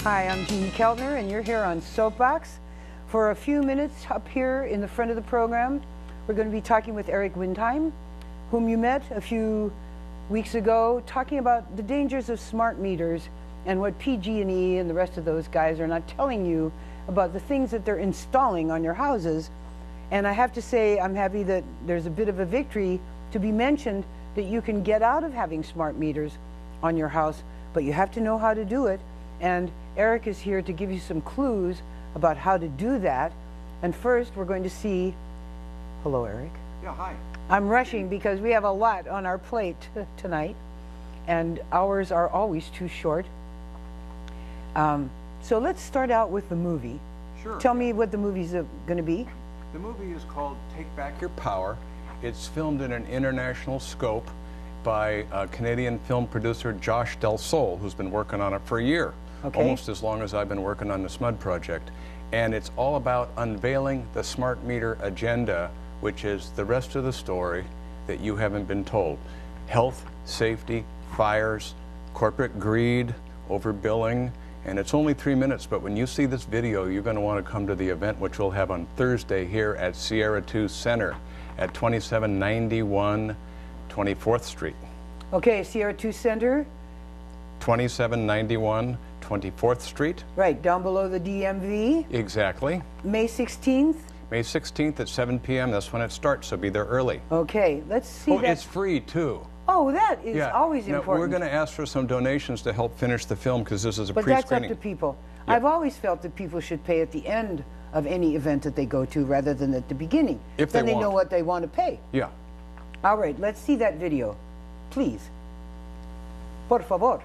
Hi, I'm Jeanne Keltner, and you're here on Soapbox. For a few minutes up here in the front of the program, we're going to be talking with Eric Windheim, whom you met a few weeks ago, talking about the dangers of smart meters and what PG&E and the rest of those guys are not telling you about the things that they're installing on your houses. And I have to say, I'm happy that there's a bit of a victory to be mentioned that you can get out of having smart meters on your house, but you have to know how to do it. And Eric is here to give you some clues about how to do that. And first, we're going to see, hello, Eric. Yeah, hi. I'm rushing because we have a lot on our plate tonight, and hours are always too short. So let's start out with the movie. Sure. Tell me what the movie's going to be. The movie is called Take Back Your Power. It's filmed in an international scope by Canadian film producer Josh Del Sol, who's been working on it for a year. Okay. Almost as long as I've been working on the SMUD project. And it's all about unveiling the smart meter agenda, which is the rest of the story that you haven't been told. Health, safety, fires, corporate greed, overbilling, and it's only 3 minutes, but when you see this video, you're going to want to come to the event, which we'll have on Thursday here at Sierra 2 Center at 2791 24th Street. Okay, Sierra 2 Center. 2791 24th Street. Right, down below the DMV. Exactly. May 16th. May 16th at 7 p.m. That's when it starts, so be there early. Okay, let's see. Oh, it's free too. Oh, that is always now, important. we're going to ask for some donations to help finish the film because this is a pre-screening. But that's up to people. Yep. I've always felt that people should pay at the end of any event that they go to rather than at the beginning. If then they know what they want to pay. Yeah. All right, let's see that video, please. Por favor.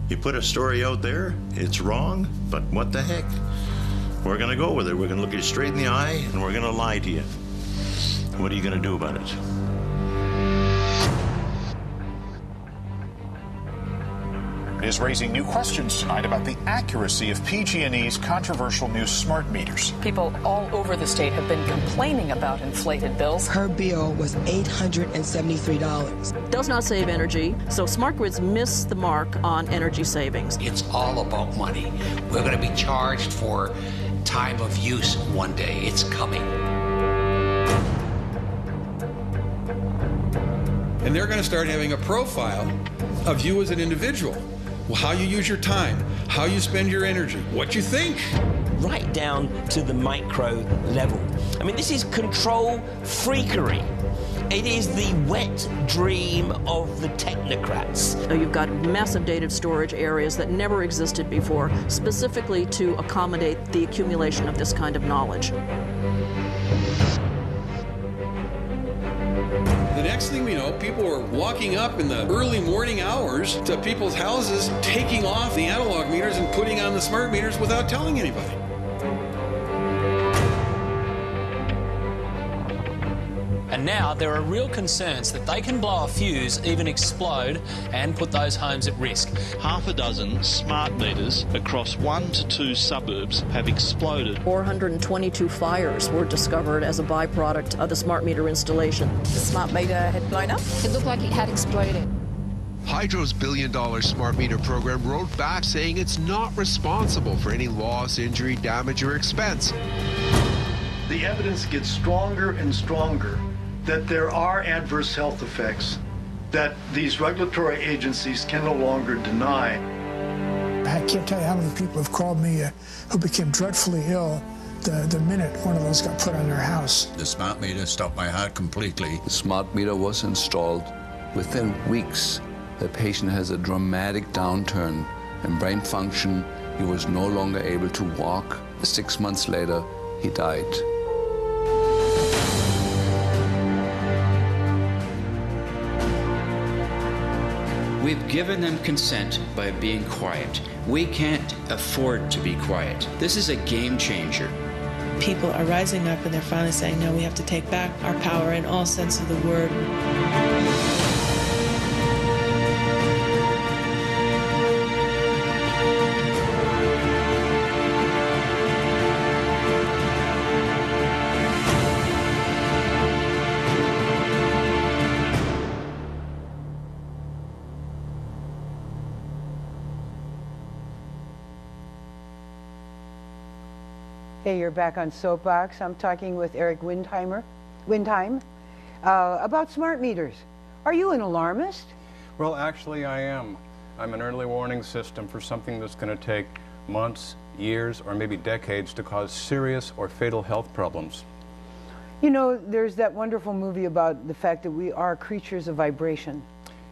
You put a story out there, it's wrong, but what the heck? We're going to go with it. We're going to look you straight in the eye, and we're going to lie to you. What are you going to do about it? Is raising new questions tonight about the accuracy of PG&E's controversial new smart meters. People all over the state have been complaining about inflated bills. Her bill was $873. Does not save energy, so smart grids miss the mark on energy savings. It's all about money. We're going to be charged for time of use one day. It's coming. And they're going to start having a profile of you as an individual. How you use your time, how you spend your energy, what you think. Right down to the micro level. I mean, this is control freakery. It is the wet dream of the technocrats. You've got massive data storage areas that never existed before, specifically to accommodate the accumulation of this kind of knowledge. The next thing we know, people are walking up in the early morning hours to people's houses, taking off the analog meters and putting on the smart meters without telling anybody. And now there are real concerns that they can blow a fuse, even explode, and put those homes at risk. Half a dozen smart meters across 1 to 2 suburbs have exploded. 422 fires were discovered as a byproduct of the smart meter installation. The smart meter had blown up. It looked like it had exploded. Hydro's billion-dollar smart meter program wrote back saying it's not responsible for any loss, injury, damage, or expense. The evidence gets stronger and stronger that there are adverse health effects that these regulatory agencies can no longer deny. I can't tell you how many people have called me who became dreadfully ill the minute one of those got put on their house. The smart meter stopped my heart completely. The smart meter was installed. Within weeks, the patient has a dramatic downturn in brain function. He was no longer able to walk. 6 months later, he died. We've given them consent by being quiet. We can't afford to be quiet. This is a game changer. People are rising up and they're finally saying, no, we have to take back our power in all sense of the word. Hey, you're back on Soapbox. I'm talking with Eric Windheim about smart meters. Are you an alarmist? Well, actually I am. I'm an early warning system for something that's going to take months, years, or maybe decades to cause serious or fatal health problems. You know, there's that wonderful movie about the fact that we are creatures of vibration.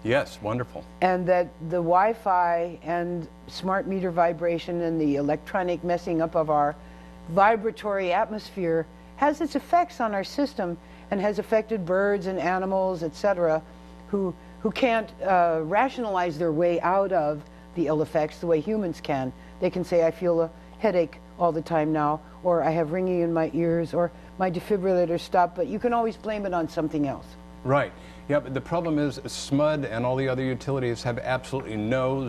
Yes, wonderful. And that the Wi-Fi and smart meter vibration and the electronic messing up of our vibratory atmosphere has its effects on our system and has affected birds and animals, etc., who can't rationalize their way out of the ill effects the way humans can. They can say, I feel a headache all the time now, or I have ringing in my ears, or my defibrillator stopped, but you can always blame it on something else. Right. Yeah, but the problem is SMUD and all the other utilities have absolutely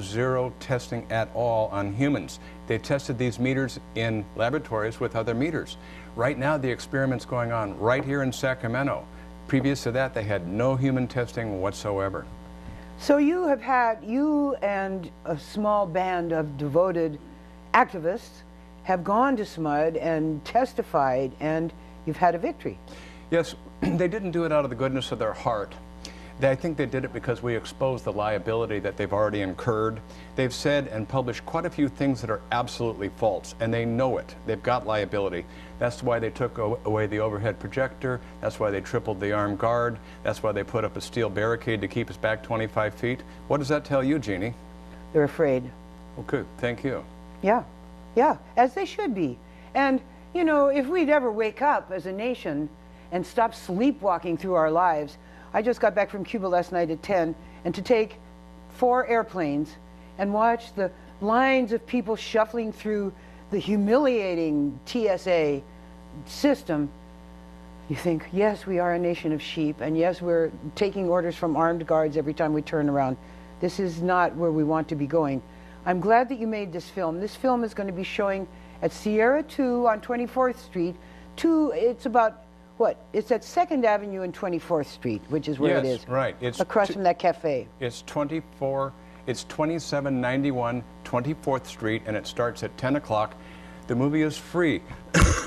zero testing at all on humans. They tested these meters in laboratories with other meters. Right now, the experiment's going on right here in Sacramento. Previous to that, they had no human testing whatsoever. So you and a small band of devoted activists have gone to SMUD and testified, and you've had a victory. Yes, they didn't do it out of the goodness of their heart. I think they did it because we exposed the liability that they've already incurred. They've said and published quite a few things that are absolutely false, and they know it. They've got liability. That's why they took away the overhead projector. That's why they tripled the armed guard. That's why they put up a steel barricade to keep us back 25 feet. What does that tell you, Jeannie? They're afraid. Okay, thank you. Yeah, as they should be. And, you know, if we'd ever wake up as a nation and stop sleepwalking through our lives. I just got back from Cuba last night at 10, and to take 4 airplanes and watch the lines of people shuffling through the humiliating TSA system, you think, yes, we are a nation of sheep, and yes, we're taking orders from armed guards every time we turn around. This is not where we want to be going. I'm glad that you made this film. This film is going to be showing at Sierra 2 on 24th Street. It's about, what? It's at 2nd Avenue and 24th Street, which is where it is. Yes, right. It's across from that cafe. It's 2791 24th Street, and it starts at 10 o'clock. The movie is free.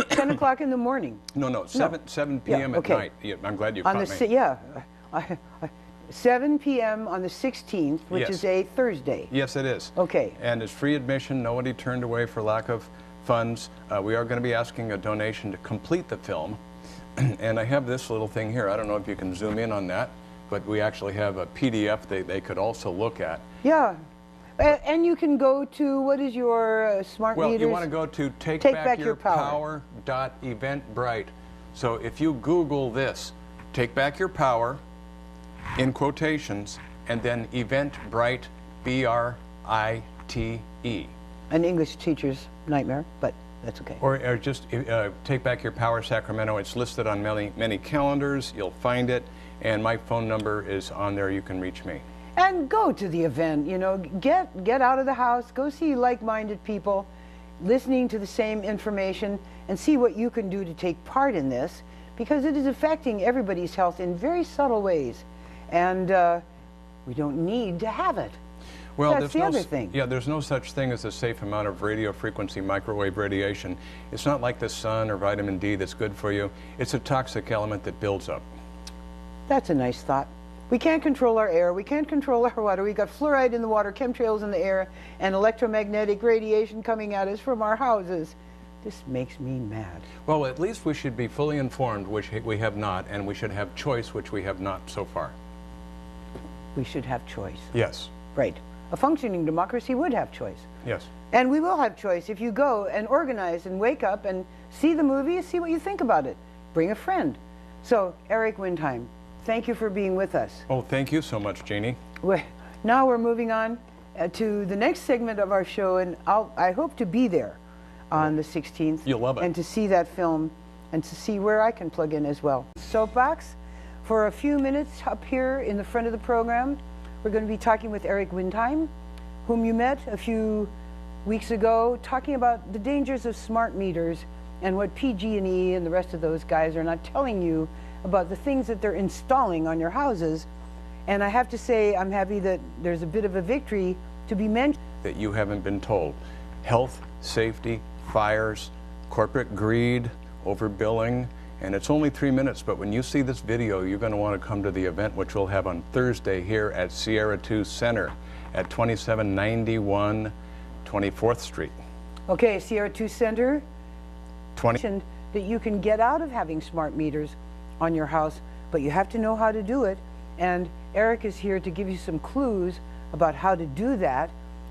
10 o'clock in the morning. No, 7 p.m. at night. Yeah, I'm glad you caught me. Yeah. 7 p.m. on the 16th, which is a Thursday. Yes, it is. Okay. And it's free admission. Nobody turned away for lack of funds. We are going to be asking a donation to complete the film. And I have this little thing here. I don't know if you can zoom in on that, but we actually have a PDF they could also look at. Yeah. And you can go to, what is your smart meters? Well, you want to go to takebackyourpower.eventbrite. So if you Google this, Take Back Your Power, in quotations, and then Eventbrite, B-R-I-T-E. An English teacher's nightmare, but that's okay. Or just Take Back Your Power Sacramento. It's listed on many calendars. You'll find it, and my phone number is on there. You can reach me. And go to the event. You know, get out of the house. Go see like-minded people, listening to the same information, and see what you can do to take part in this, because it is affecting everybody's health in very subtle ways, and we don't need to have it. Well, that's the other thing. Yeah, there's no such thing as a safe amount of radio frequency microwave radiation. It's not like the sun or vitamin D that's good for you. It's a toxic element that builds up. That's a nice thought. We can't control our air. We can't control our water. We got fluoride in the water, chemtrails in the air, and electromagnetic radiation coming at us from our houses. This makes me mad. Well, at least we should be fully informed, which we have not, and we should have choice, which we have not so far. We should have choice. Yes. Right. A functioning democracy would have choice. Yes. And we will have choice if you go and organize and wake up and see the movie, see what you think about it. Bring a friend. So, Eric Windheim, thank you for being with us. Oh, thank you so much, Jeannie. Now we're moving on to the next segment of our show, and I hope to be there on the 16th. You'll love it. And to see that film and to see where I can plug in as well. Soapbox, for a few minutes up here in the front of the program, we're going to be talking with Eric Windheim, whom you met a few weeks ago, talking about the dangers of smart meters and what PG&E and the rest of those guys are not telling you about the things that they're installing on your houses. And I have to say, I'm happy that there's a bit of a victory to be mentioned. That you haven't been told. Health, safety, fires, corporate greed, overbilling, and it's only 3 minutes, but when you see this video, you're going to want to come to the event, which we'll have on Thursday here at Sierra 2 Center at 2791 24th Street. Okay, Sierra 2 Center. That you can get out of having smart meters on your house, but you have to know how to do it. And Eric is here to give you some clues about how to do that.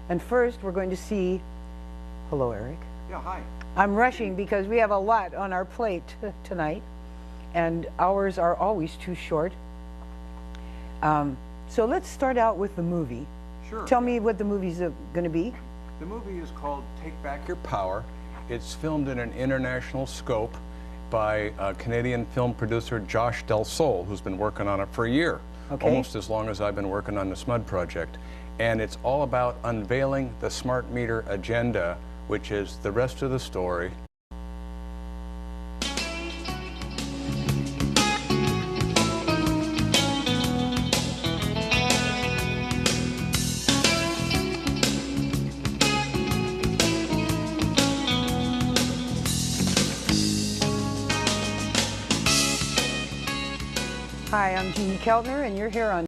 And first, we're going to see, hello, Eric. Yeah, hi. I'm rushing because we have a lot on our plate tonight, and hours are always too short. So let's start out with the movie. Sure. Tell me what the movie's going to be. The movie is called Take Back Your Power. It's filmed in an international scope by Canadian film producer Josh Del Sol, who's been working on it for a year, almost as long as I've been working on the SMUD project. And it's all about unveiling the smart meter agenda, which is the rest of the story. Hi, I'm Jeanne, and you're here on